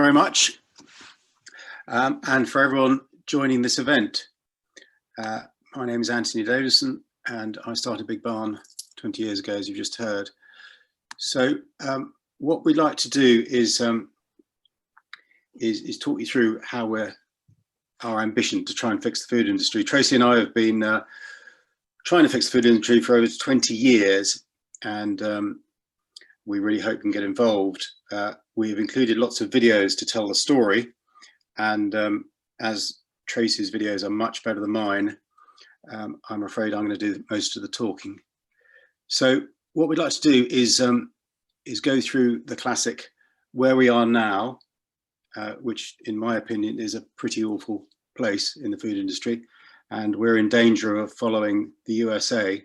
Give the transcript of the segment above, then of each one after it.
very much, and for everyone joining this event. My name is Anthony Davison, and I started Big Barn 20 years ago, as you've just heard. So what we'd like to do is talk you through how our ambition to try and fix the food industry. Tracy and I have been trying to fix the food industry for over 20 years, and we really hope we can get involved. We've included lots of videos to tell the story, and as Tracy's videos are much better than mine, I'm afraid I'm going to do most of the talking. So what we'd like to do is go through the classic where we are now, which in my opinion is a pretty awful place in the food industry, and we're in danger of following the USA,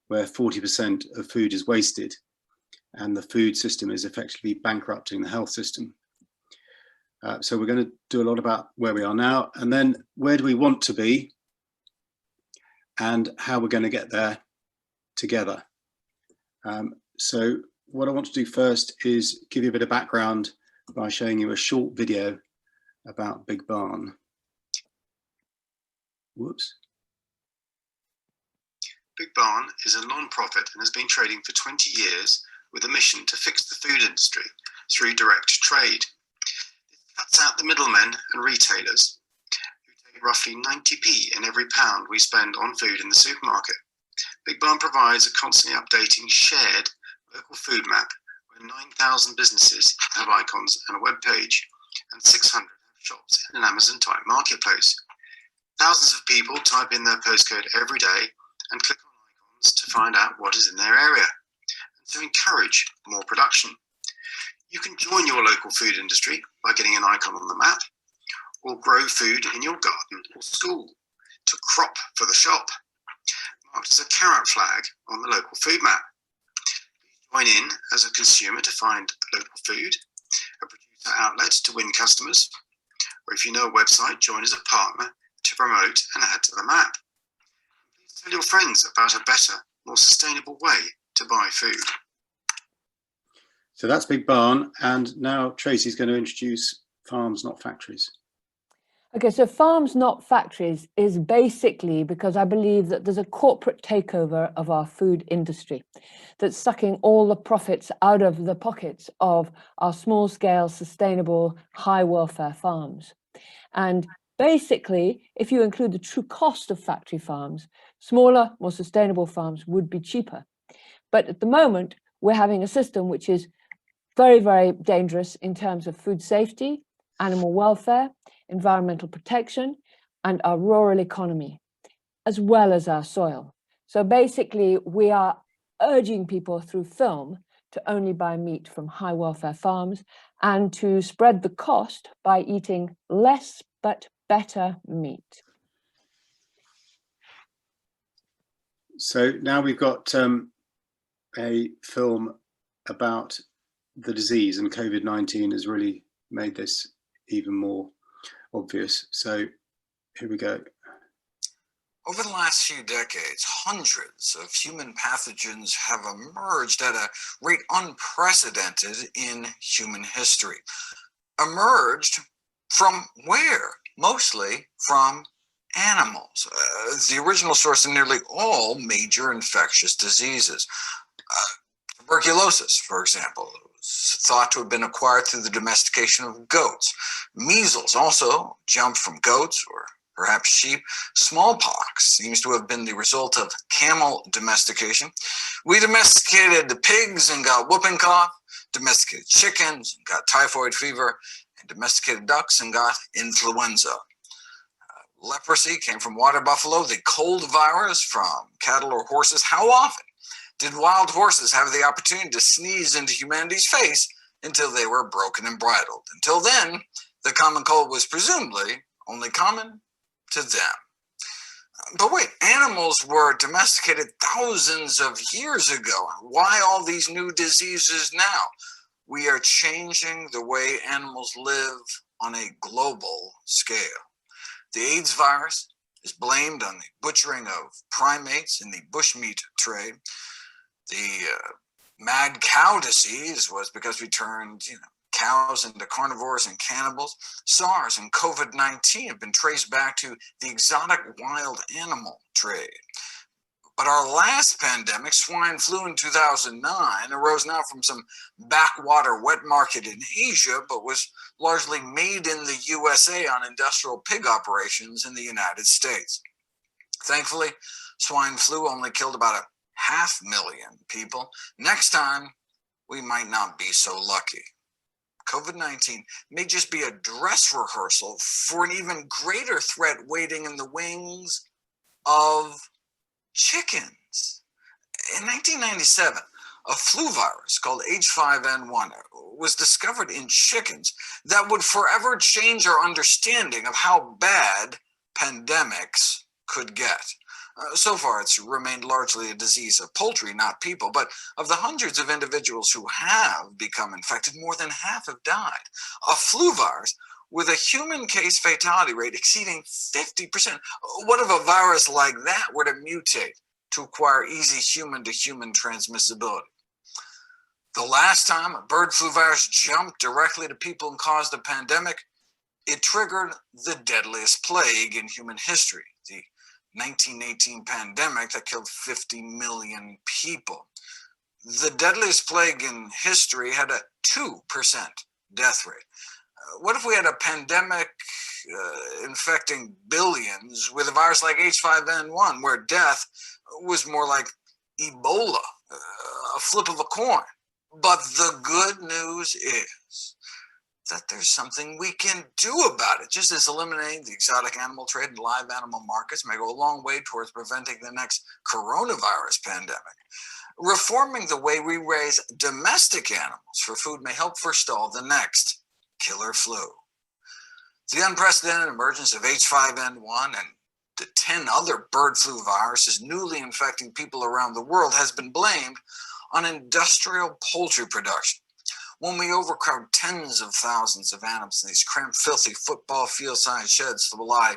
where 40% of food is wasted and the food system is effectively bankrupting the health system. So we're going to do a lot about where we are now, and then where do we want to be and how we're going to get there together. So what I want to do first is give you a bit of background by showing you a short video about Big Barn. Whoops. Big Barn is a non-profit and has been trading for 20 years with a mission to fix the food industry through direct trade. It cuts out the middlemen and retailers who take roughly 90p in every pound we spend on food in the supermarket. Big Barn provides a constantly updating shared local food map where 9,000 businesses have icons and a web page, and 600 have shops in an Amazon-type marketplace. Thousands of people type in their postcode every day and click on icons to find out what is in their area and to encourage more production. You can join your local food industry by getting an icon on the map, or grow food in your garden or school, to crop for the shop, marked as a carrot flag on the local food map. Join in as a consumer to find local food, a producer outlet to win customers, or if you know a website, join as a partner to promote and add to the map. Please tell your friends about a better, more sustainable way to buy food. So that's Big Barn, and now Tracy's going to introduce Farms Not Factories. Okay, so Farms Not Factories is basically because I believe that there's a corporate takeover of our food industry that's sucking all the profits out of the pockets of our small-scale, sustainable, high-welfare farms. And basically, if you include the true cost of factory farms, smaller, more sustainable farms would be cheaper. But at the moment, we're having a system which is very, very dangerous in terms of food safety, animal welfare, environmental protection, and our rural economy, as well as our soil. So basically, we are urging people through film to only buy meat from high welfare farms and to spread the cost by eating less but better meat. So now we've got a film about the disease, and COVID-19 has really made this even more obvious. So here we go. Over the last few decades, hundreds of human pathogens have emerged at a rate unprecedented in human history. Emerged from where? Mostly from animals, the original source of nearly all major infectious diseases. Tuberculosis, for example, was thought to have been acquired through the domestication of goats. Measles also jumped from goats or perhaps sheep. Smallpox seems to have been the result of camel domestication. We domesticated the pigs and got whooping cough, domesticated chickens and got typhoid fever, and domesticated ducks and got influenza. Leprosy came from water buffalo, the cold virus from cattle or horses. How often did wild horses have the opportunity to sneeze into humanity's face until they were broken and bridled? Until then, the common cold was presumably only common to them. But wait, animals were domesticated thousands of years ago. Why all these new diseases now? We are changing the way animals live on a global scale. The AIDS virus is blamed on the butchering of primates in the bushmeat trade. The mad cow disease was because we turned, cows into carnivores and cannibals. SARS and COVID-19 have been traced back to the exotic wild animal trade. But our last pandemic, swine flu in 2009, arose not from some backwater wet market in Asia, but was largely made in the USA on industrial pig operations in the United States. Thankfully, swine flu only killed about 500,000 people. Next time, we might not be so lucky. COVID-19 may just be a dress rehearsal for an even greater threat waiting in the wings of chickens. In 1997, a flu virus called H5N1 was discovered in chickens that would forever change our understanding of how bad pandemics could get. So far, it's remained largely a disease of poultry, not people, but of the hundreds of individuals who have become infected, more than half have died. A flu virus with a human case fatality rate exceeding 50%. What if a virus like that were to mutate to acquire easy human-to-human transmissibility? The last time a bird flu virus jumped directly to people and caused a pandemic, it triggered the deadliest plague in human history, the 1918 pandemic that killed 50 million people. The deadliest plague in history had a 2% death rate. What if we had a pandemic infecting billions with a virus like H5N1, where death was more like Ebola, a flip of a coin? But the good news is that there's something we can do about it. Just as eliminating the exotic animal trade and live animal markets may go a long way towards preventing the next coronavirus pandemic. Reforming the way we raise domestic animals for food may help forestall the next killer flu. The unprecedented emergence of H5N1 and the 10 other bird flu viruses newly infecting people around the world has been blamed on industrial poultry production. When we overcrowd tens of thousands of animals in these cramped, filthy football field-sized sheds to lie,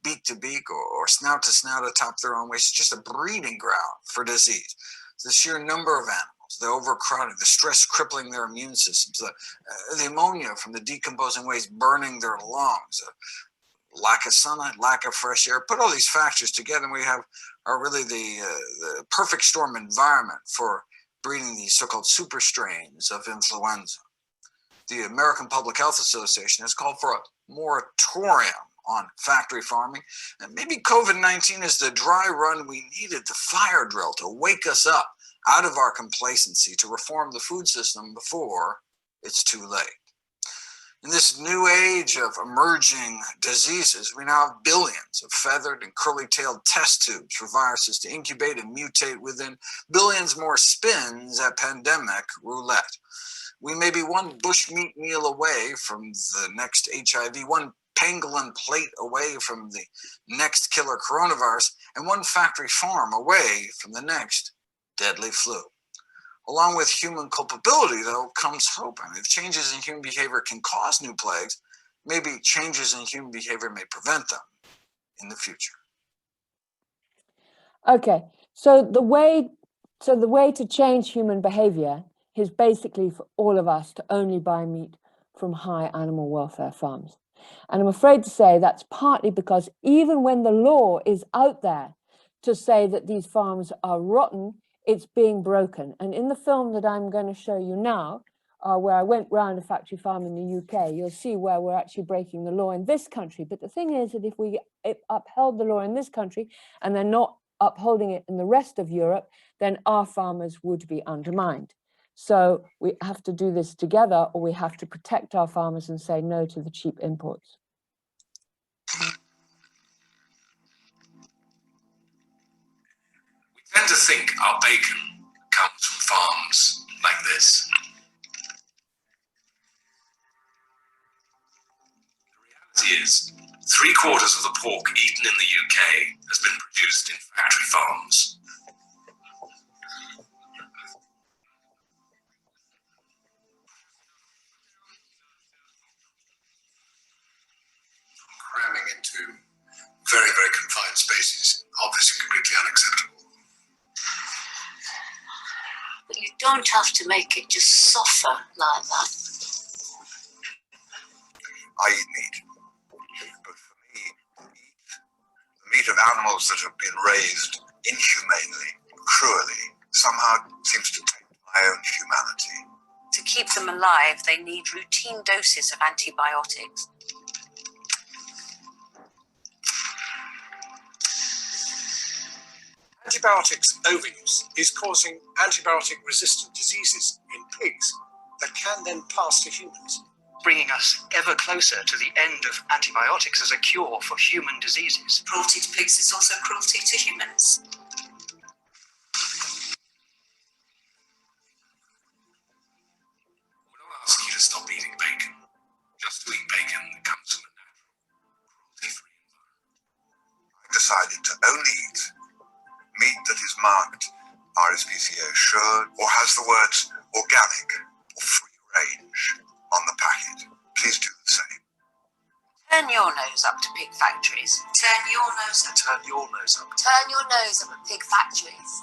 beak to beak or snout to snout atop their own waste, it's just a breeding ground for disease. The sheer number of animals, the overcrowding, the stress crippling their immune systems, the ammonia from the decomposing waste burning their lungs, lack of sunlight, lack of fresh air. Put all these factors together, and we are really the perfect storm environment for breeding these so-called super strains of influenza. The American Public Health Association has called for a moratorium on factory farming, and maybe COVID-19 is the dry run we needed, the fire drill to wake us up out of our complacency to reform the food system before it's too late. In this new age of emerging diseases, we now have billions of feathered and curly-tailed test tubes for viruses to incubate and mutate within, billions more spins at pandemic roulette. We may be one bushmeat meal away from the next HIV, one pangolin plate away from the next killer coronavirus, and one factory farm away from the next deadly flu. Along with human culpability, though, comes hope. And if changes in human behavior can cause new plagues, maybe changes in human behavior may prevent them in the future. Okay, so the way to change human behavior is basically for all of us to only buy meat from high animal welfare farms. And I'm afraid to say that's partly because even when the law is out there to say that these farms are rotten, it's being broken. And in the film that I'm going to show you now, where I went round a factory farm in the UK, you'll see where we're actually breaking the law in this country. But the thing is that if we upheld the law in this country and they're not upholding it in the rest of Europe, then our farmers would be undermined. So we have to do this together, or we have to protect our farmers and say no to the cheap imports. We tend to think our bacon comes from farms like this. The reality is, 3/4 of the pork eaten in the UK has been produced in factory farms. Cramming into very, very confined spaces, obviously completely unacceptable. But you don't have to make it just suffer like that. I eat meat. But for me, the meat of animals that have been raised inhumanely, cruelly, somehow seems to taint my own humanity. To keep them alive, they need routine doses of antibiotics. Antibiotics overuse is causing antibiotic-resistant diseases in pigs that can then pass to humans, bringing us ever closer to the end of antibiotics as a cure for human diseases. Cruelty to pigs is also cruelty to humans. We don't ask you to stop eating bacon. Just to eat bacon that comes from a natural, cruelty-free environment. I decided to only eat meat that is marked RSPCA assured or has the words organic or free range on the packet. Please do the same. Turn your nose up to pig factories. Turn your nose up. Turn your nose up. Turn your nose up at pig factories.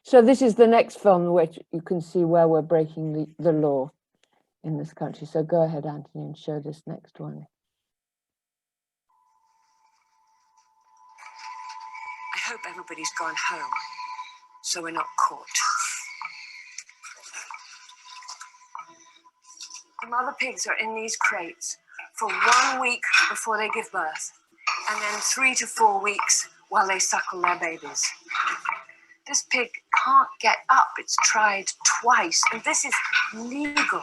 So this is the next film, which you can see where we're breaking the law in this country. So go ahead, Anthony, and show this next one. I hope everybody's gone home, so we're not caught. The mother pigs are in these crates for 1 week before they give birth, and then 3 to 4 weeks while they suckle their babies. This pig can't get up. It's tried twice, and this is legal.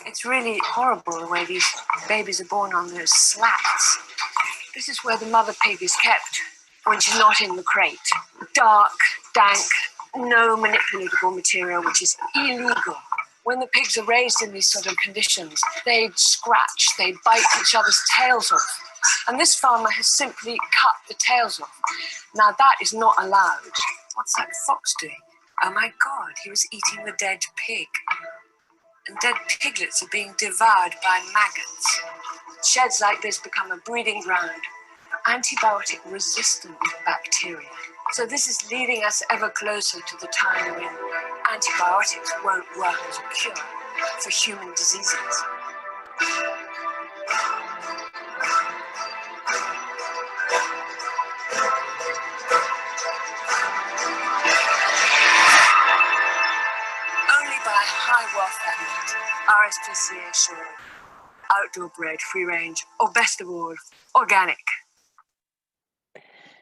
It's really horrible the way these babies are born on those slats. This is where the mother pig is kept when she's not in the crate. Dark, dank, no manipulatable material, which is illegal. When the pigs are raised in these sort of conditions, they'd scratch, they'd bite each other's tails off. And this farmer has simply cut the tails off. Now that is not allowed. What's that fox doing? Oh my God, he was eating the dead pig. And dead piglets are being devoured by maggots. Sheds like this become a breeding ground for antibiotic-resistant bacteria. So this is leading us ever closer to the time when antibiotics won't work as a cure for human diseases. Only by high welfare meat, RSPCA assured, outdoor bred, free range, or best of all, organic.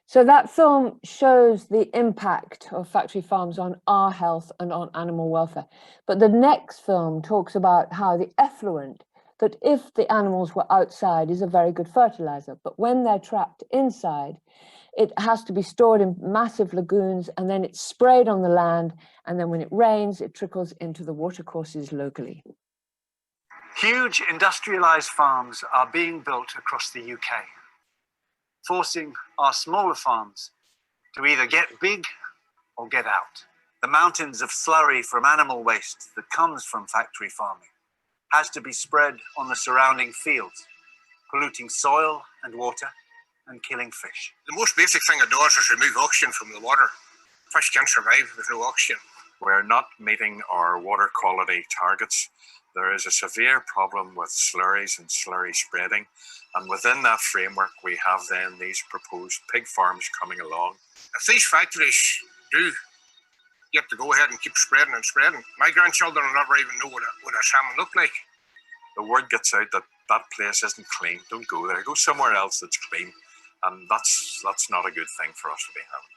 So that film shows the impact of factory farms on our health and on animal welfare. But the next film talks about how the effluent, that if the animals were outside, is a very good fertilizer. But when they're trapped inside, it has to be stored in massive lagoons, and then it's sprayed on the land. And then when it rains, it trickles into the watercourses locally. Huge industrialized farms are being built across the UK, forcing our smaller farms to either get big or get out. The mountains of slurry from animal waste that comes from factory farming has to be spread on the surrounding fields, polluting soil and water and killing fish. The most basic thing it does is remove oxygen from the water. Fish can't survive with no oxygen. We're not meeting our water quality targets. There is a severe problem with slurries and slurry spreading. And within that framework, we have then these proposed pig farms coming along. If these factories do get to go ahead and keep spreading and spreading, my grandchildren will never even know what a salmon looked like. The word gets out that that place isn't clean. Don't go there. Go somewhere else that's clean. And that's not a good thing for us to be having.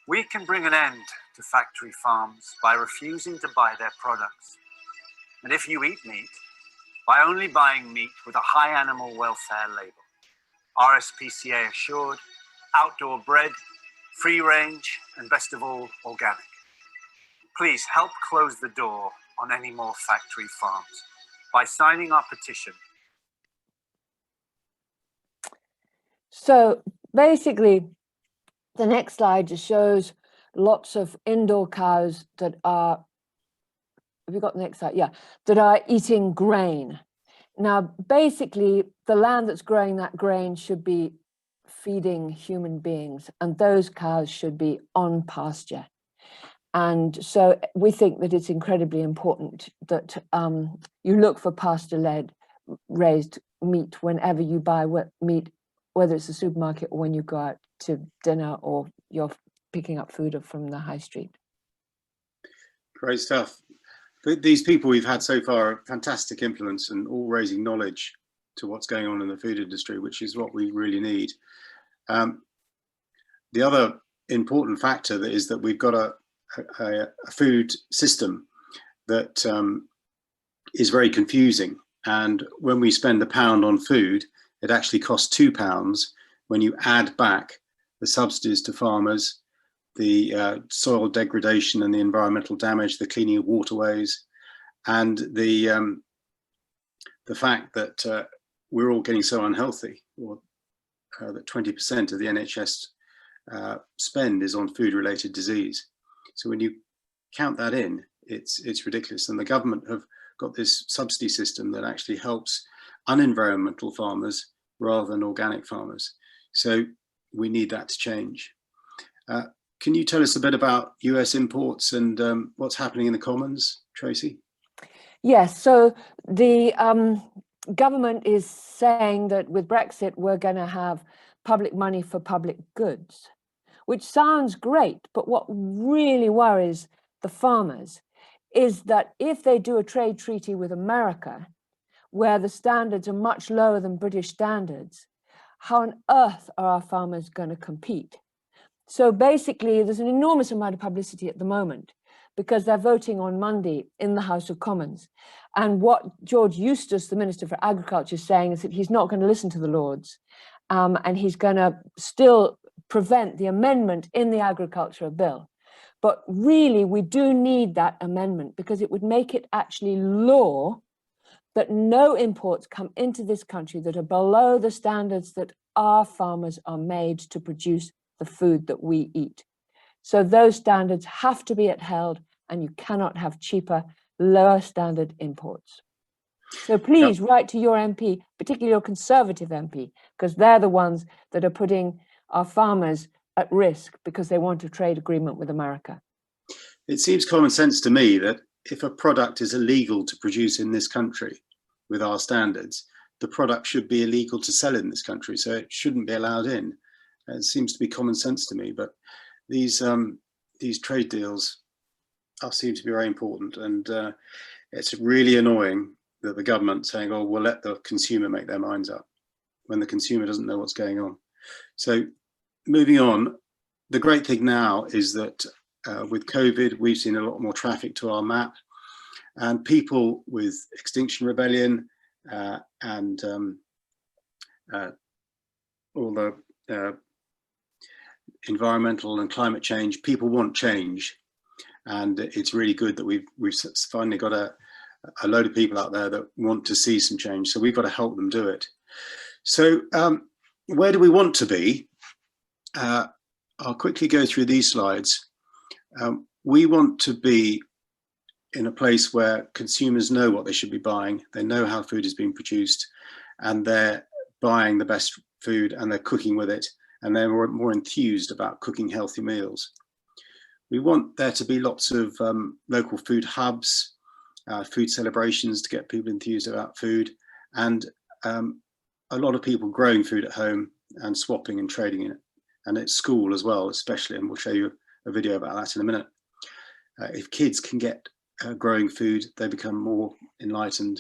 We can bring an end to factory farms by refusing to buy their products. And if you eat meat, by only buying meat with a high animal welfare label, RSPCA assured, outdoor bred, free range, and best of all, organic. Please help close the door on any more factory farms by signing our petition. So basically, the next slide just shows lots of indoor cows that are, have you got the next slide? Yeah, that are eating grain. Now, basically, the land that's growing that grain should be feeding human beings, and those cows should be on pasture. And so we think that it's incredibly important that you look for pasture-led raised meat whenever you buy meat, whether it's a supermarket or when you go out to dinner or you're picking up food from the high street. Great stuff. These people we've had so far are fantastic influence and all raising knowledge to what's going on in the food industry, which is what we really need. The other important factor that is that we've got a food system that is very confusing. And when we spend £1 on food, it actually costs £2 when you add back the subsidies to farmers, the soil degradation and the environmental damage, the cleaning of waterways, and the fact that we're all getting so unhealthy, or that 20% of the NHS spend is on food-related disease. So when you count that in, it's ridiculous. And the government have got this subsidy system that actually helps unenvironmental farmers rather than organic farmers. So we need that to change. Can you tell us a bit about US imports and what's happening in the Commons, Tracy? Yes, so the government is saying that with Brexit, we're going to have public money for public goods, which sounds great, but what really worries the farmers is that if they do a trade treaty with America, where the standards are much lower than British standards, how on earth are our farmers going to compete? So basically, there's an enormous amount of publicity at the moment because they're voting on Monday in the House of Commons. And what George Eustace, the Minister for Agriculture, is saying is that he's not going to listen to the Lords, and he's going to still prevent the amendment in the agricultural bill. But really, we do need that amendment because it would make it actually law that no imports come into this country that are below the standards that our farmers are made to produce the food that we eat. So those standards have to be upheld, and you cannot have cheaper, lower standard imports. So please write to your MP, particularly your Conservative MP, because they're the ones that are putting our farmers at risk because they want a trade agreement with America. It seems common sense to me that if a product is illegal to produce in this country with our standards, the product should be illegal to sell in this country, so it shouldn't be allowed in. It seems to be common sense to me, but these trade deals seem to be very important, and it's really annoying that the government saying, "Oh, we'll let the consumer make their minds up," when the consumer doesn't know what's going on. So, moving on, the great thing now is that with COVID, we've seen a lot more traffic to our map, and people with Extinction Rebellion and all the environmental and climate change, people want change, and it's really good that we've finally got a load of people out there that want to see some change, so we've got to help them do it. So where do we want to be? I'll quickly go through these slides. We want to be in a place where consumers know what they should be buying, they know how food is being produced, and they're buying the best food and they're cooking with it, and they're more enthused about cooking healthy meals. We want there to be lots of local food hubs, food celebrations to get people enthused about food, and a lot of people growing food at home and swapping and trading in it, and at school as well, especially, and we'll show you a video about that in a minute. If kids can get growing food, they become more enlightened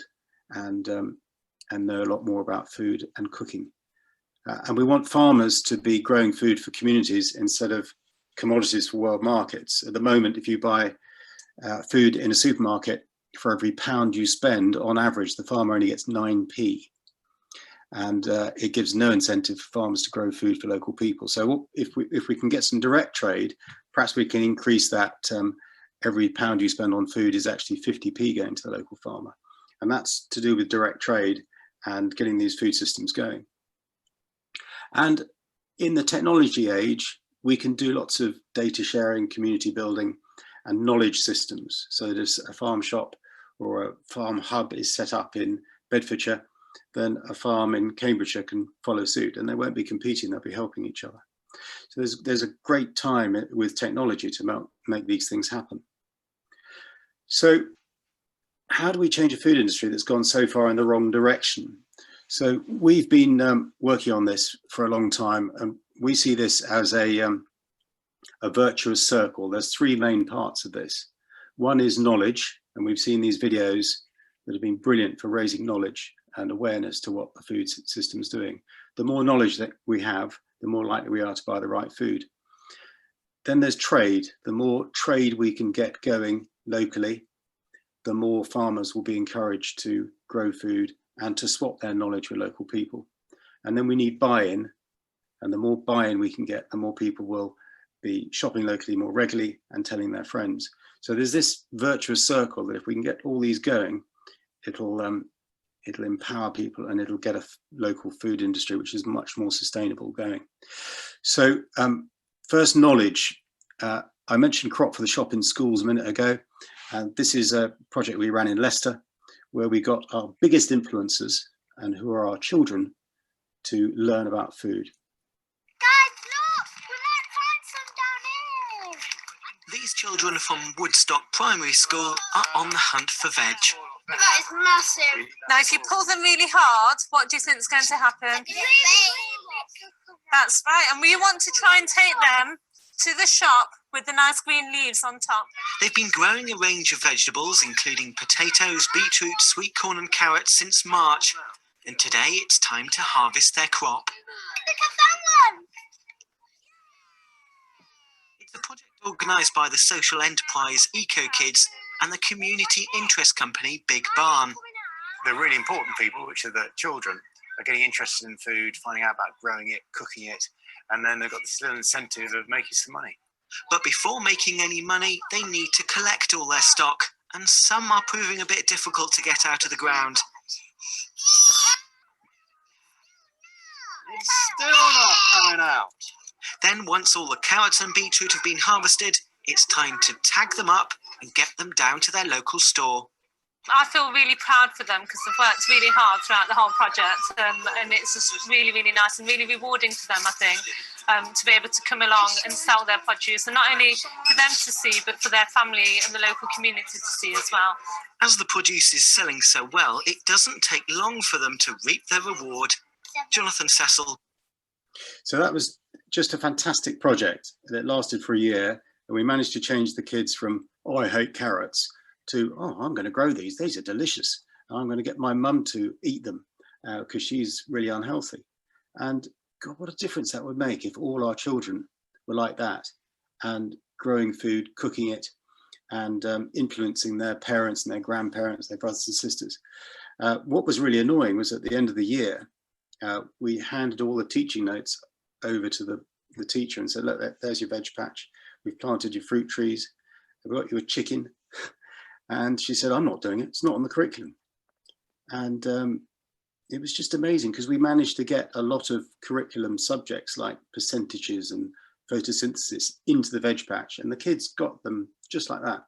and know a lot more about food and cooking. And we want farmers to be growing food for communities instead of commodities for world markets. At the moment, if you buy food in a supermarket, for every £1 you spend, on average, the farmer only gets 9p. And it gives no incentive for farmers to grow food for local people. So if we can get some direct trade, perhaps we can increase that. Every £1 you spend on food is actually 50p going to the local farmer. And that's to do with direct trade and getting these food systems going. And in the technology age, we can do lots of data sharing, community building, and knowledge systems. So there's a farm shop or a farm hub is set up in Bedfordshire, then a farm in Cambridgeshire can follow suit, and they won't be competing, they'll be helping each other. So there's a great time with technology to make these things happen. So how do we change a food industry that's gone so far in the wrong direction? So we've been working on this for a long time, and we see this as a virtuous circle. There's three main parts of this. One is knowledge, and we've seen these videos that have been brilliant for raising knowledge and awareness to what the food system is doing. The more knowledge that we have, the more likely we are to buy the right food. Then there's trade. The more trade we can get going locally, the more farmers will be encouraged to grow food and to swap their knowledge with local people. And then we need buy-in, and the more buy-in we can get, the more people will be shopping locally more regularly and telling their friends. So there's this virtuous circle that if we can get all these going, it'll empower people, and it'll get a local food industry which is much more sustainable going. So first, knowledge. I mentioned Crop for the Shop in schools a minute ago, and this is a project we ran in Leicester, where we got our biggest influencers, and who are our children, to learn about food. Guys, look! We might find some down here! These children from Woodstock Primary School are on the hunt for veg. That is massive! Now, if you pull them really hard, what do you think is going to happen? That's right, and we want to try and take them to the shop with the nice green leaves on top. They've been growing a range of vegetables, including potatoes, beetroot, sweet corn and carrots since March. And today it's time to harvest their crop. Look, I found one! It's a project organised by the social enterprise Eco Kids and the community interest company Big Barn. The really important people, which are the children, are getting interested in food, finding out about growing it, cooking it, and then they've got this little incentive of making some money. But before making any money, they need to collect all their stock, and some are proving a bit difficult to get out of the ground. It's still not coming out. Then once all the carrots and beetroot have been harvested, it's time to tag them up and get them down to their local store. I feel really proud for them because they've worked really hard throughout the whole project, and it's just really, really nice and really rewarding for them, I think, to be able to come along and sell their produce, and not only for them to see, but for their family and the local community to see as well. As the produce is selling so well, it doesn't take long for them to reap their reward. Jonathan Cecil. So that was just a fantastic project. It lasted for a year, and we managed to change the kids from, oh, I hate carrots, to, oh, I'm going to grow these are delicious, and I'm going to get my mum to eat them because she's really unhealthy. And God, what a difference that would make if all our children were like that, and growing food, cooking it, and influencing their parents and their grandparents, their brothers and sisters. What was really annoying was at the end of the year, we handed all the teaching notes over to the teacher and said, look, there's your veg patch. We've planted your fruit trees. We've got your chicken. And she said, I'm not doing it. It's not on the curriculum. And it was just amazing because we managed to get a lot of curriculum subjects like percentages and photosynthesis into the veg patch, and the kids got them just like that.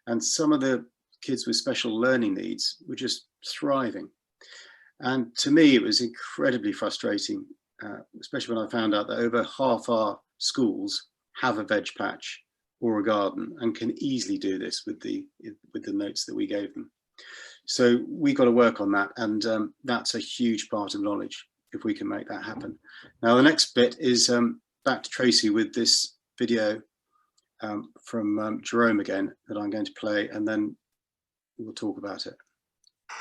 And some of the kids with special learning needs were just thriving. And to me, it was incredibly frustrating, especially when I found out that over half our schools have a veg patch or a garden and can easily do this with the notes that we gave them. So we got to work on that, and that's a huge part of knowledge if we can make that happen. Now the next bit is back to Tracy with this video from Jerome again that I'm going to play, and then we'll talk about it.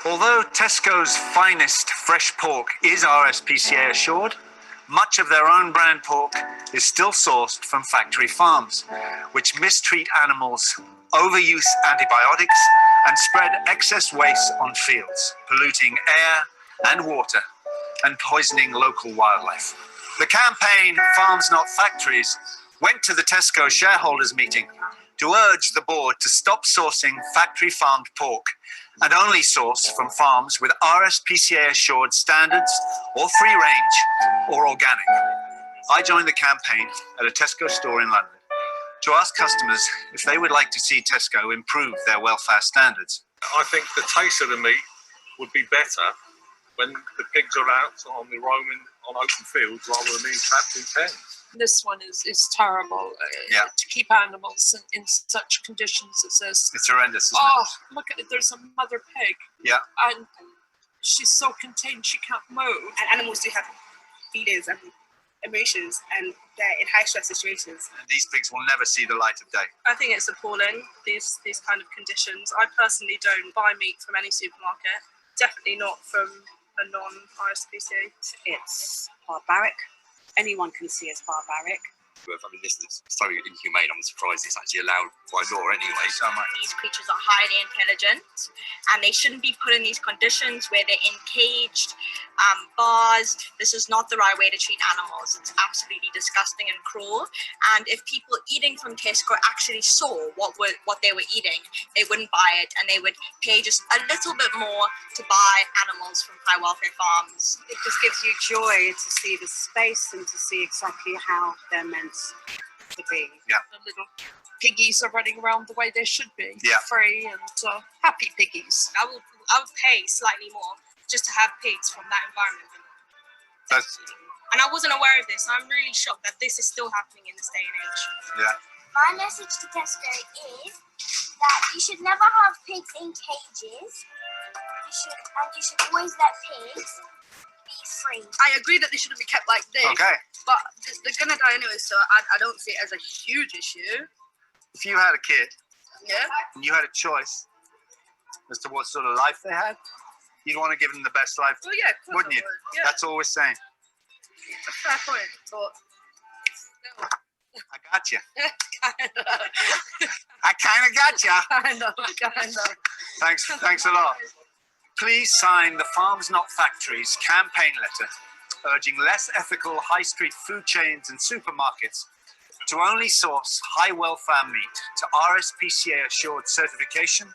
Although Tesco's finest fresh pork is RSPCA assured, much of their own brand pork is still sourced from factory farms, which mistreat animals, overuse antibiotics, and spread excess waste on fields, polluting air and water and poisoning local wildlife. The campaign Farms Not Factories went to the Tesco shareholders meeting to urge the board to stop sourcing factory farmed pork and only source from farms with RSPCA assured standards or free range or organic. I joined the campaign at a Tesco store in London to ask customers if they would like to see Tesco improve their welfare standards. I think the taste of the meat would be better when the pigs are out on the roaming on open fields rather than being trapped in pens. This one is terrible. To keep animals in such conditions as this. It's horrendous, isn't it? Look at it. There's a mother pig. Yeah. And she's so contained she can't move. And animals do have feelings and emotions, and they're in high stress situations. And these pigs will never see the light of day. I think it's appalling, these kind of conditions. I personally don't buy meat from any supermarket. Definitely not from a non-RSPCA. It's barbaric. Anyone can see it's barbaric. I mean, this is so inhumane. I'm surprised it's actually allowed by law anyway. So much. These creatures are highly intelligent, and they shouldn't be put in these conditions where they're in caged bars. This is not the right way to treat animals. It's absolutely disgusting and cruel. And if people eating from Tesco actually saw what they were eating, they wouldn't buy it, and they would pay just a little bit more to buy animals from high welfare farms. It just gives you joy to see the space and to see exactly how they're meant to be. Yeah. The little piggies are running around the way they should be. Yeah. Free and happy piggies. I would pay slightly more just to have pigs from that environment. And I wasn't aware of this. I'm really shocked that this is still happening in this day and age. Yeah. My message to Tesco is that you should never have pigs in cages. You should always let pigs be free. I agree that they shouldn't be kept like this. Okay. But they're going to die anyway, so I don't see it as a huge issue. If you had a kid Yeah. and you had a choice as to what sort of life they had, you'd want to give them the best life, Well, yeah, of course wouldn't I you? would. Yeah. That's all we're saying. It's a fair point, but I got you. kind of. I kind of got you. Kind of. Thanks a lot. Please sign the Farms Not Factories campaign letter urging less ethical high street food chains and supermarkets to only source high welfare meat to RSPCA assured certification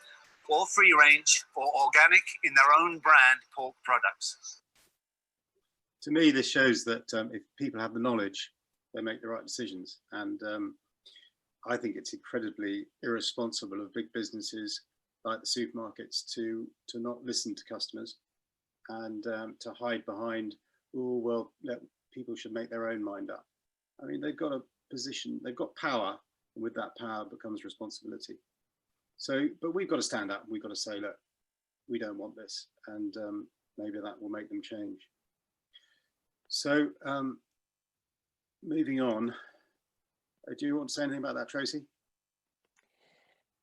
or free range or organic in their own brand pork products. To me, this shows that if people have the knowledge, they make the right decisions. And I think it's incredibly irresponsible of big businesses like the supermarkets to not listen to customers and to hide behind, oh, well, people should make their own mind up. I mean, they've got a position, they've got power, and with that power becomes responsibility. So, but we've got to stand up. We've got to say, look, we don't want this, and maybe that will make them change. So, moving on, do you want to say anything about that, Tracy?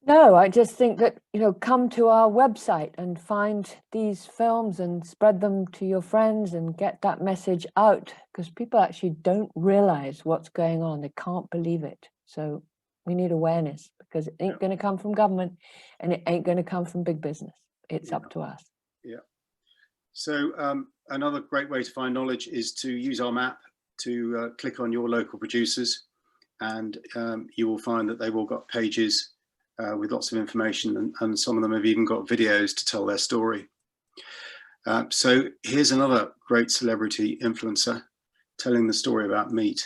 No, I just think that, come to our website and find these films and spread them to your friends and get that message out, because people actually don't realize what's going on. They can't believe it. So we need awareness, because it ain't going to come from government and it ain't going to come from big business. It's up to us. Yeah. So another great way to find knowledge is to use our map to click on your local producers, and you will find that they've all got pages with lots of information, and some of them have even got videos to tell their story. So here's another great celebrity influencer telling the story about meat.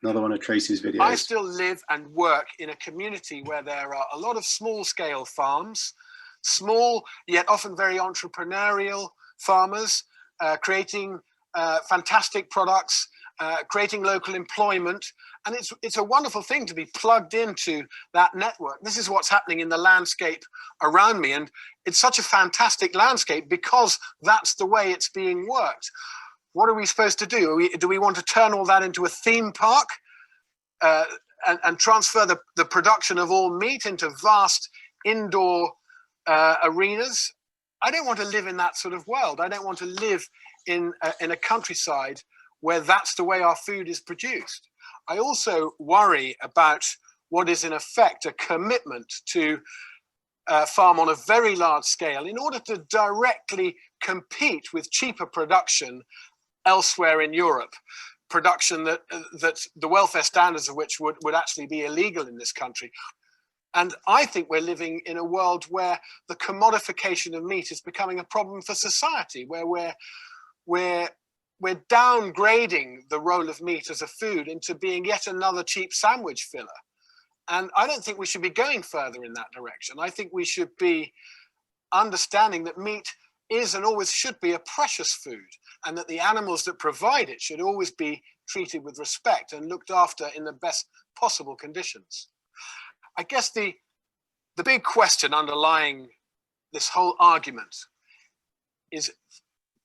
Another one of Tracy's videos. I still live and work in a community where there are a lot of small scale farms, small yet often very entrepreneurial farmers creating fantastic products, creating local employment. And it's a wonderful thing to be plugged into that network. This is what's happening in the landscape around me. And it's such a fantastic landscape because that's the way it's being worked. What are we supposed to do? Do we want to turn all that into a theme park and transfer the production of all meat into vast indoor arenas? I don't want to live in that sort of world. I don't want to live in a countryside where that's the way our food is produced. I also worry about what is in effect a commitment to farm on a very large scale in order to directly compete with cheaper production elsewhere in Europe, production that the welfare standards of which would actually be illegal in this country. And I think we're living in a world where the commodification of meat is becoming a problem for society, where we're downgrading the role of meat as a food into being yet another cheap sandwich filler. And I don't think we should be going further in that direction. I think we should be understanding that meat is and always should be a precious food, and that the animals that provide it should always be treated with respect and looked after in the best possible conditions. I guess the big question underlying this whole argument is,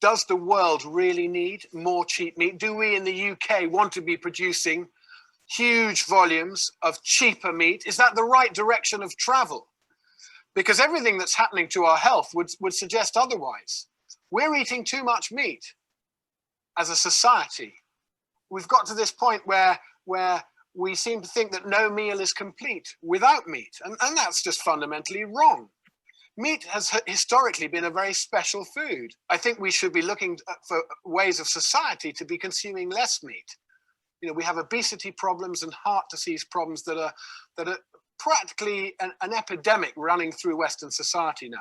does the world really need more cheap meat? Do we in the UK want to be producing huge volumes of cheaper meat? Is that the right direction of travel? Because everything that's happening to our health would suggest otherwise. We're eating too much meat as a society. We've got to this point where we seem to think that no meal is complete without meat, and that's just fundamentally wrong. Meat has historically been a very special food. I think we should be looking for ways of society to be consuming less meat. You know, we have obesity problems and heart disease problems that are practically an epidemic running through Western society now,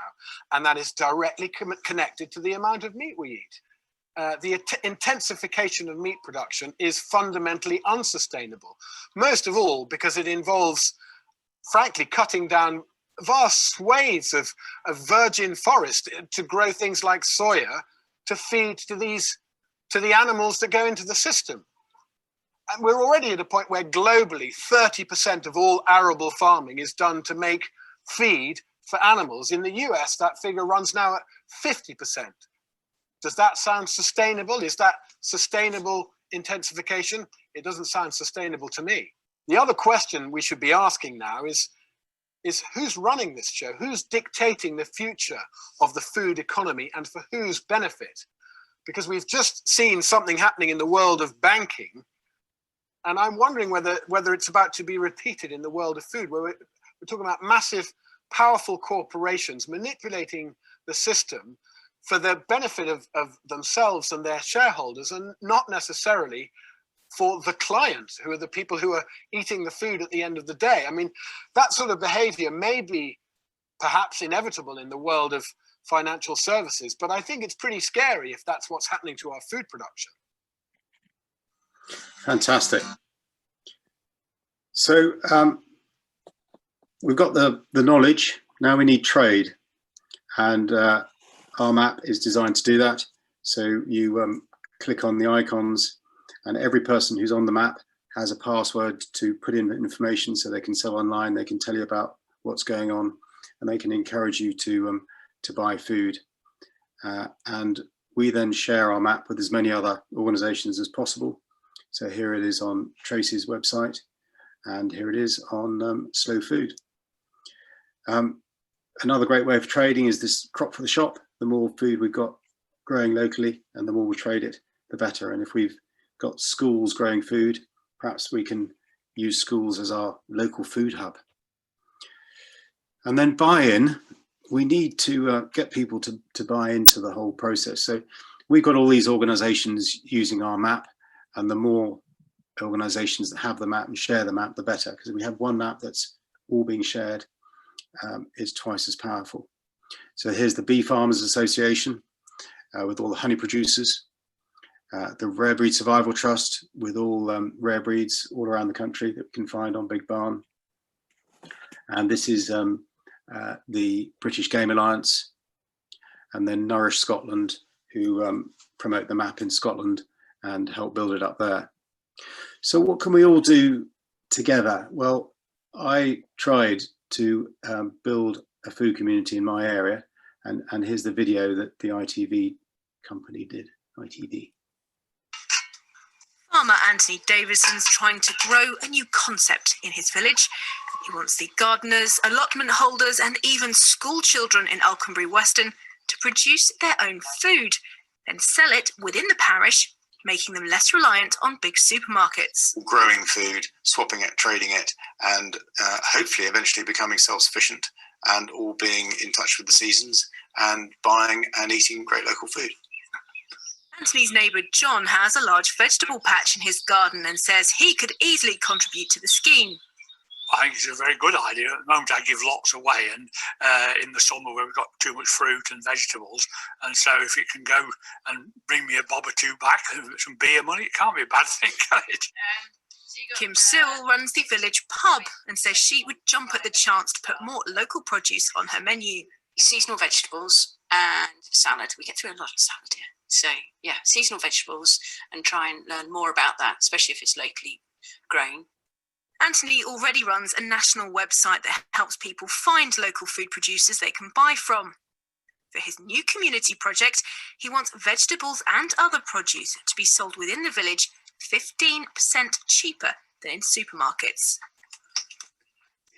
and that is directly connected to the amount of meat we eat. The intensification of meat production is fundamentally unsustainable, most of all because it involves, frankly, cutting down vast swathes of virgin forest to grow things like soya to feed to the animals that go into the system. And we're already at a point where globally 30% of all arable farming is done to make feed for animals. In the US, that figure runs now at 50%. Does that sound sustainable? Is that sustainable intensification? It doesn't sound sustainable to me. The other question we should be asking now is who's running this show? Who's dictating the future of the food economy and for whose benefit? Because we've just seen something happening in the world of banking, and I'm wondering whether it's about to be repeated in the world of food, where we're talking about massive, powerful corporations manipulating the system for the benefit of themselves and their shareholders, and not necessarily for the client, who are the people who are eating the food at the end of the day. I mean, that sort of behavior may be perhaps inevitable in the world of financial services, but I think it's pretty scary if that's what's happening to our food production. Fantastic. So we've got the knowledge, now we need trade, and our map is designed to do that. So you click on the icons, and every person who's on the map has a password to put in information so they can sell online, they can tell you about what's going on, and they can encourage you to buy food. And we then share our map with as many other organizations as possible. So here it is on Tracy's website, and here it is on Slow Food. Another great way of trading is this crop for the shop. The more food we've got growing locally and the more we trade it, the better. And if we've got schools growing food, perhaps we can use schools as our local food hub. And then buy-in, we need to get people to buy into the whole process. So we've got all these organizations using our map, and the more organizations that have the map and share the map, the better, because if we have one map that's all being shared, it's twice as powerful. So here's the Bee Farmers Association with all the honey producers, the Rare Breed Survival Trust with all rare breeds all around the country that we can find on Big Barn. And this is the British Game Alliance, and then Nourish Scotland, who promote the map in Scotland and help build it up there. So what can we all do together? Well, I tried to build a food community in my area, and here's the video that the ITV company did, ITV. Farmer Anthony Davison's trying to grow a new concept in his village. He wants the gardeners, allotment holders and even school children in Alconbury Weston to produce their own food, then sell it within the parish, making them less reliant on big supermarkets. Growing food, swapping it, trading it, and hopefully eventually becoming self-sufficient, and all being in touch with the seasons and buying and eating great local food. Anthony's neighbour John has a large vegetable patch in his garden and says he could easily contribute to the scheme. I think it's a very good idea. At the moment I give lots away, and in the summer where we've got too much fruit and vegetables, and so if it can go and bring me a bob or two back and some beer money, it can't be a bad thing, can it? Kim Sewell runs the village pub and says she would jump at the chance to put more local produce on her menu. Seasonal vegetables and salad. We get through a lot of salad here. So yeah, seasonal vegetables, and try and learn more about that, especially if it's locally grown. Anthony already runs a national website that helps people find local food producers they can buy from. For his new community project, he wants vegetables and other produce to be sold within the village 15% cheaper than in supermarkets.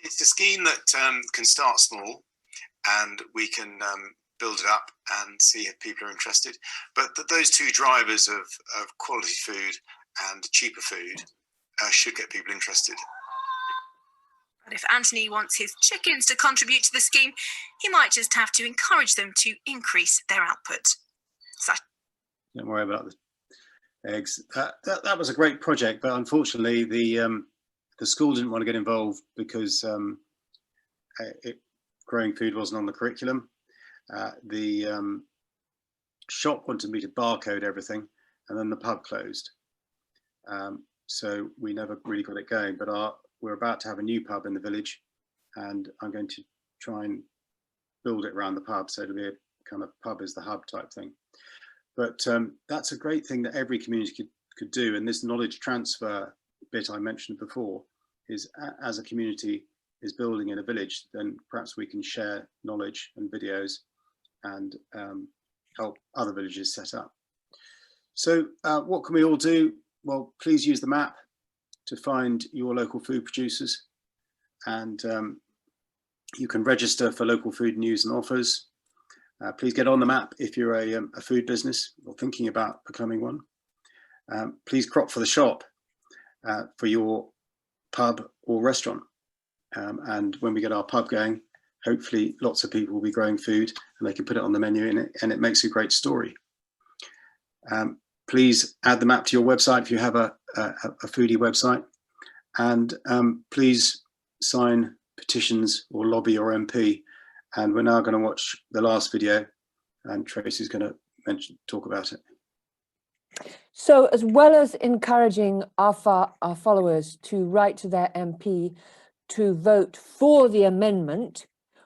It's a scheme that can start small, and we can build it up and see if people are interested. But those two drivers of quality food and cheaper food should get people interested. But if Anthony wants his chickens to contribute to the scheme, he might just have to encourage them to increase their output. Don't worry about the eggs. That was a great project, but unfortunately the school didn't want to get involved because growing food wasn't on the curriculum. The shop wanted me to barcode everything, and then the pub closed. So we never really got it going, but we're about to have a new pub in the village, and I'm going to try and build it around the pub, so it'll be a kind of pub as the hub type thing. But that's a great thing that every community could do, and this knowledge transfer bit I mentioned before is, as a community is building in a village, then perhaps we can share knowledge and videos and help other villages set up. So what can we all do? Well, please use the map to find your local food producers, and you can register for local food news and offers. Please get on the map if you're a food business or thinking about becoming one. Please crop for the shop for your pub or restaurant. And when we get our pub going, hopefully lots of people will be growing food and they can put it on the menu, and it makes a great story. Please add the map to your website if you have a foodie website, and please sign petitions or lobby your MP. And we're now going to watch the last video, and Tracy's going to talk about it. So as well as encouraging our followers to write to their MP to vote for the amendment,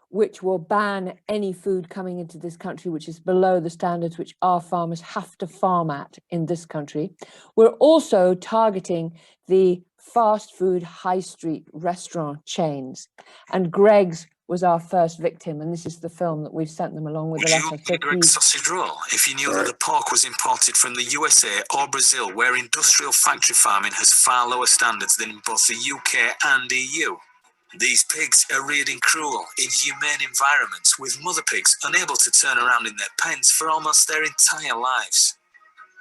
which will ban any food coming into this country which is below the standards which our farmers have to farm at in this country, we're also targeting the fast food high street restaurant chains. And Greggs was our first victim, and this is the film that we've sent them along with the letter. Would you Greggs sausage roll if you knew that the pork was imported from the USA or Brazil, where industrial factory farming has far lower standards than in both the UK and EU? These pigs are reared in cruel, inhumane environments, with mother pigs unable to turn around in their pens for almost their entire lives.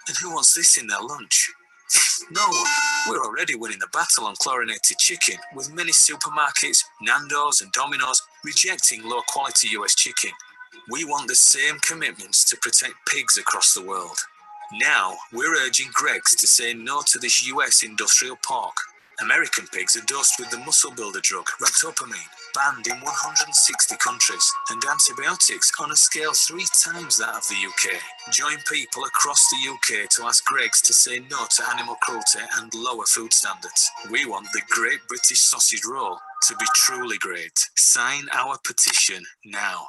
And who wants this in their lunch? No one. We're already winning the battle on chlorinated chicken, with many supermarkets, Nando's and Domino's rejecting low-quality US chicken. We want the same commitments to protect pigs across the world. Now, we're urging Greggs to say no to this US industrial pork. American pigs are dosed with the muscle builder drug, ractopamine, banned in 160 countries, and antibiotics on a scale 3 times that of the UK. Join people across the UK to ask Greggs to say no to animal cruelty and lower food standards. We want the Great British Sausage Roll to be truly great. Sign our petition now.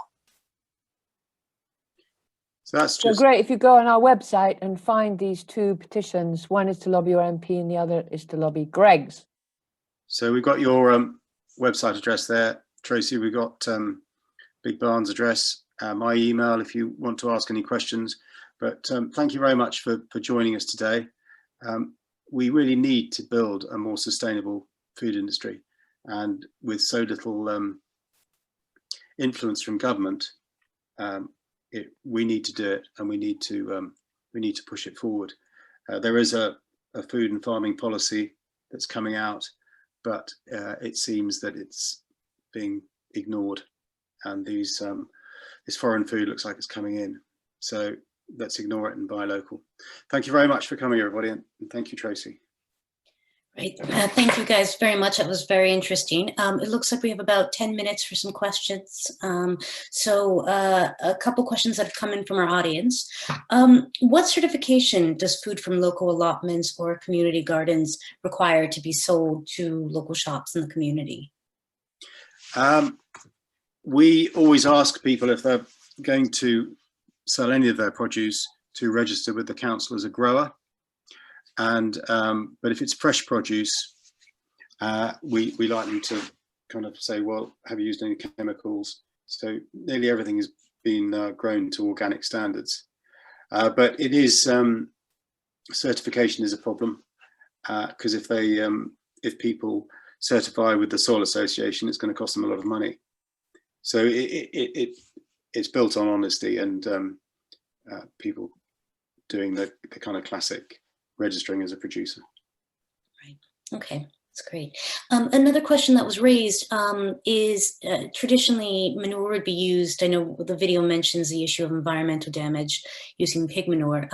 So that's just great. If you go on our website and find these two petitions, one is to lobby your MP and the other is to lobby Greggs. So we've got your website address there, Tracy. We've got Big Barn's address, my email if you want to ask any questions. But thank you very much for joining us today. We really need to build a more sustainable food industry, and with so little influence from government, we need to do it, and we need to push it forward. There is a food and farming policy that's coming out, but it seems that it's being ignored, and this foreign food looks like it's coming in. So let's ignore it and buy local. Thank you very much for coming, everybody, and thank you, Tracy. Great. Thank you guys very much. That was very interesting. It looks like we have about 10 minutes for some questions. A couple questions that have come in from our audience. What certification does food from local allotments or community gardens require to be sold to local shops in the community? We always ask people if they're going to sell any of their produce to register with the council as a grower. And but if it's fresh produce, we like them to kind of say, well, have you used any chemicals? So nearly everything has been grown to organic standards. But it is certification is a problem, because if people certify with the Soil Association, it's going to cost them a lot of money. So it's built on honesty and people doing the kind of classic registering as a producer. Right. Okay. That's great. Another question that was raised is traditionally manure would be used. I know the video mentions the issue of environmental damage using pig manure.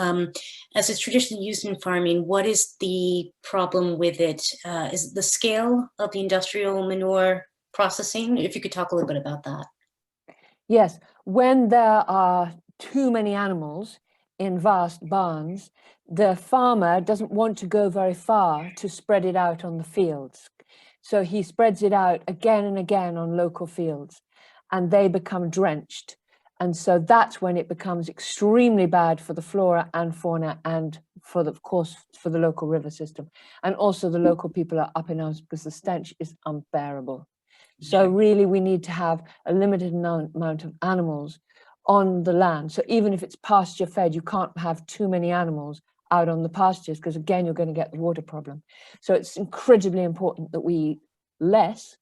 As it's traditionally used in farming, what is the problem with it? Is it the scale of the industrial manure processing? If you could talk a little bit about that. Yes, when there are too many animals in vast barns, the farmer doesn't want to go very far to spread it out on the fields. So he spreads it out again and again on local fields, and they become drenched. And so that's when it becomes extremely bad for the flora and fauna, and of course, for the local river system. And also the local people are up in arms because the stench is unbearable. So really we need to have a limited amount of animals on the land. So even if it's pasture fed, you can't have too many animals out on the pastures, because again, you're going to get the water problem. So it's incredibly important that we eat less,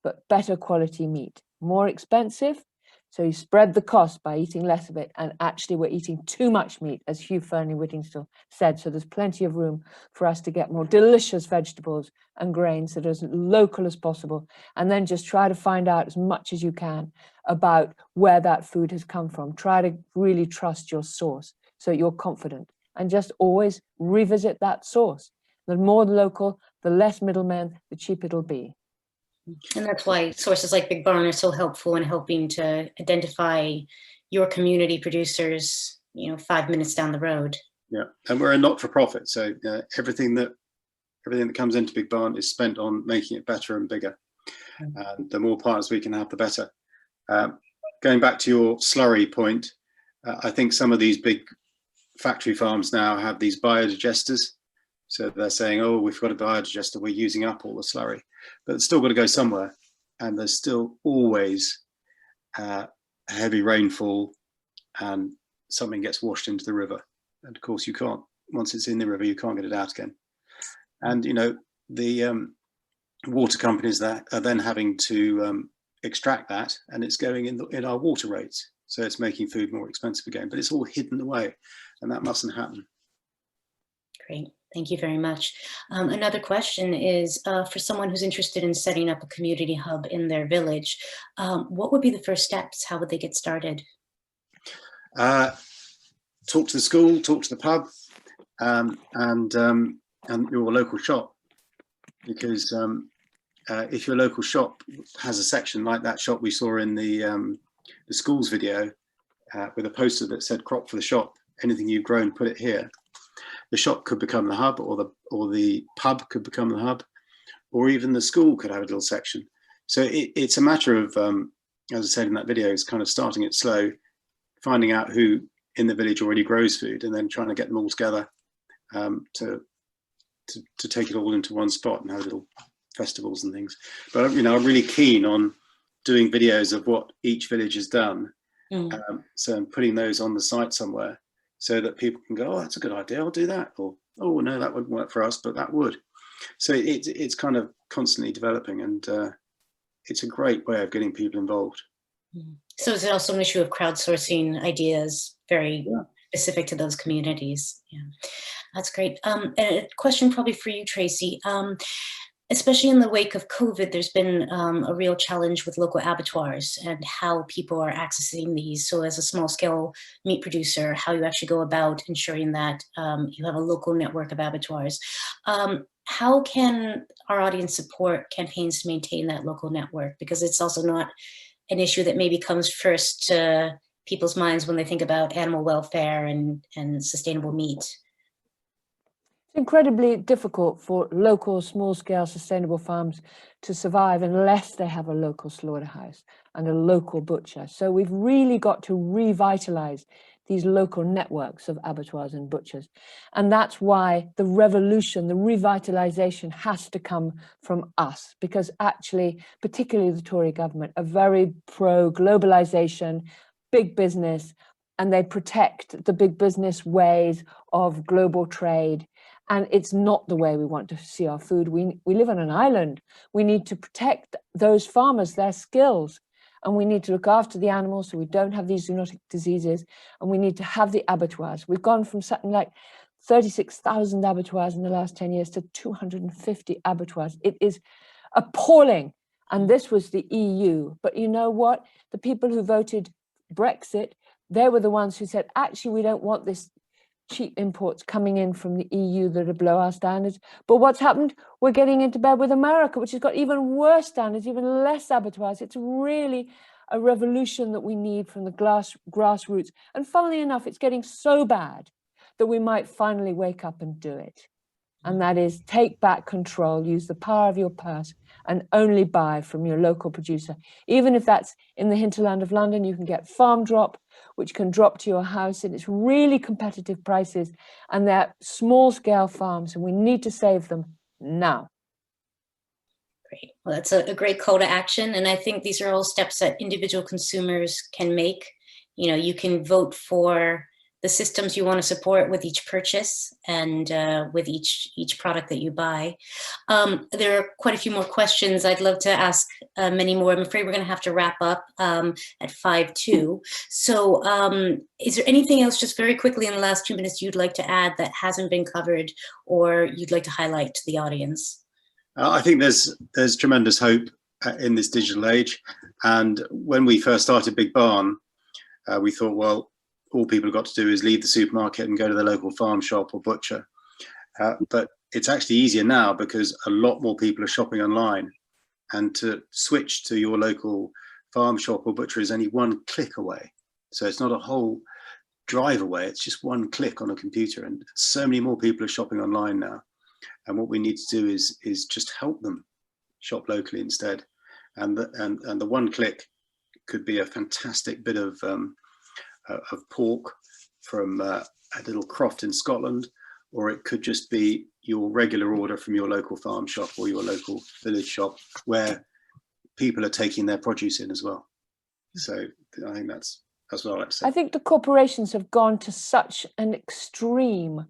but better quality meat. More expensive, so you spread the cost by eating less of it, and actually we're eating too much meat, as Hugh Fearnley-Whittingstall said, so there's plenty of room for us to get more delicious vegetables and grains that are as local as possible, and then just try to find out as much as you can about where that food has come from. Try to really trust your source so you're confident, and just always revisit that source. The more local, the less middlemen, the cheaper it'll be. And that's why sources like Big Barn are so helpful in helping to identify your community producers, 5 minutes down the road. Yeah, and we're a not-for-profit, so everything that comes into Big Barn is spent on making it better and bigger. And the more partners we can have, the better. Going back to your slurry point, I think some of these big factory farms now have these biodigesters. So they're saying, oh, we've got a biodigester, we're using up all the slurry. But it's still got to go somewhere. And there's still always heavy rainfall and something gets washed into the river. And of course, you can't, once it's in the river, you can't get it out again. And, the water companies that are then having to extract that, and it's going in our water rates. So it's making food more expensive again, but it's all hidden away, and that mustn't happen. Great. Thank you very much. Another question is for someone who's interested in setting up a community hub in their village, what would be the first steps? How would they get started? Talk to the school, talk to the pub, and your local shop. Because if your local shop has a section like that shop we saw in the schools video with a poster that said crop for the shop, anything you've grown, put it here. The shop could become the hub, or the pub could become the hub, or even the school could have a little section. So it's a matter of, as I said in that video, is kind of starting it slow, finding out who in the village already grows food, and then trying to get them all together to take it all into one spot and have little festivals and things. But I'm really keen on doing videos of what each village has done. So I'm putting those on the site somewhere, so that people can go, oh, that's a good idea, I'll do that. Or, oh, no, that wouldn't work for us, but that would. So it's kind of constantly developing, and it's a great way of getting people involved. So is it also an issue of crowdsourcing ideas very specific to those communities? Yeah, that's great. A question probably for you, Tracy. Especially in the wake of COVID, there's been a real challenge with local abattoirs and how people are accessing these. So as a small scale meat producer, how you actually go about ensuring that you have a local network of abattoirs. How can our audience support campaigns to maintain that local network? Because it's also not an issue that maybe comes first to people's minds when they think about animal welfare and sustainable meat. It's incredibly difficult for local, small-scale, sustainable farms to survive unless they have a local slaughterhouse and a local butcher. So we've really got to revitalize these local networks of abattoirs and butchers. And that's why the revolution, the revitalization has to come from us, because actually, particularly the Tory government, are very pro-globalization, big business, and they protect the big business ways of global trade. And it's not the way we want to see our food. We live on an island. We need to protect those farmers, their skills. And we need to look after the animals so we don't have these zoonotic diseases. And we need to have the abattoirs. We've gone from something like 36,000 abattoirs in the last 10 years to 250 abattoirs. It is appalling. And this was the EU. But you know what? The people who voted Brexit, they were the ones who said, actually, we don't want this cheap imports coming in from the EU that are below our standards. But what's happened? We're getting into bed with America, which has got even worse standards, even less abattoirs. It's really a revolution that we need from the grassroots. And funnily enough, it's getting so bad that we might finally wake up and do it. And that is take back control, use the power of your purse, and only buy from your local producer. Even if that's in the hinterland of London, you can get farm drop, which can drop to your house, and it's really competitive prices, and they're small scale farms, and we need to save them now. Great. Well, that's a great call to action. And I think these are all steps that individual consumers can make. You know, you can vote for the systems you want to support with each purchase and with each product that you buy. There are quite a few more questions. I'd love to ask many more. I'm afraid we're going to have to wrap up at 5:02. So is there anything else, just very quickly in the last 2 minutes, you'd like to add that hasn't been covered or you'd like to highlight to the audience? I think there's tremendous hope in this digital age. And when we first started Big Barn, we thought, well, all people have got to do is leave the supermarket and go to the local farm shop or butcher. But it's actually easier now because a lot more people are shopping online. And to switch to your local farm shop or butcher is only one click away. So it's not a whole drive away, it's just one click on a computer. And so many more people are shopping online now. And what we need to do is just help them shop locally instead. And the one click could be a fantastic bit of pork from a little croft in Scotland, or it could just be your regular order from your local farm shop or your local village shop where people are taking their produce in as well. So I think that's what I like to say. I think the corporations have gone to such an extreme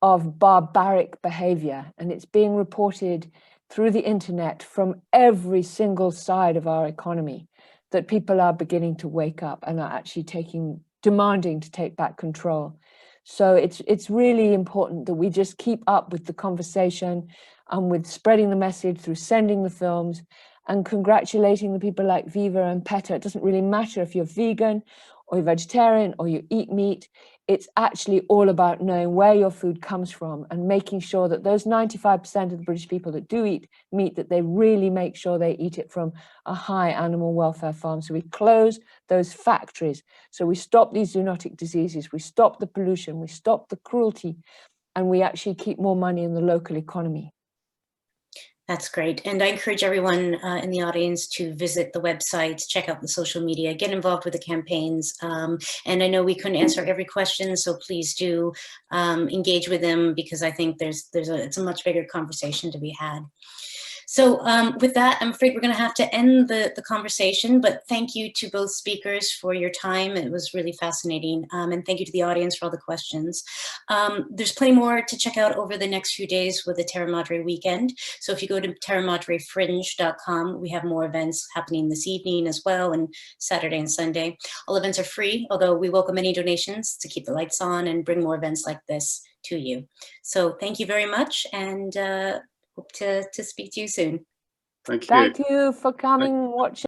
of barbaric behavior, and it's being reported through the internet from every single side of our economy that people are beginning to wake up and are actually demanding to take back control. So it's really important that we just keep up with the conversation and with spreading the message through sending the films and congratulating the people like Viva and PETA. It doesn't really matter if you're vegan or you're vegetarian or you eat meat. It's actually all about knowing where your food comes from and making sure that those 95% of the British people that do eat meat, that they really make sure they eat it from a high animal welfare farm. So we close those factories. So we stop these zoonotic diseases, we stop the pollution, we stop the cruelty, and we actually keep more money in the local economy. That's great. And I encourage everyone in the audience to visit the website, check out the social media, get involved with the campaigns. And I know we couldn't answer every question, so please do engage with them, because I think it's a much bigger conversation to be had. So with that, I'm afraid we're going to have to end the conversation, but thank you to both speakers for your time. It was really fascinating. And thank you to the audience for all the questions. There's plenty more to check out over the next few days with the Terra Madre weekend. So if you go to terramadrefringe.com, we have more events happening this evening as well, and Saturday and Sunday. All events are free, although we welcome any donations to keep the lights on and bring more events like this to you. So thank you very much, and hope to speak to you soon. Thank you. Thank you for coming, watching.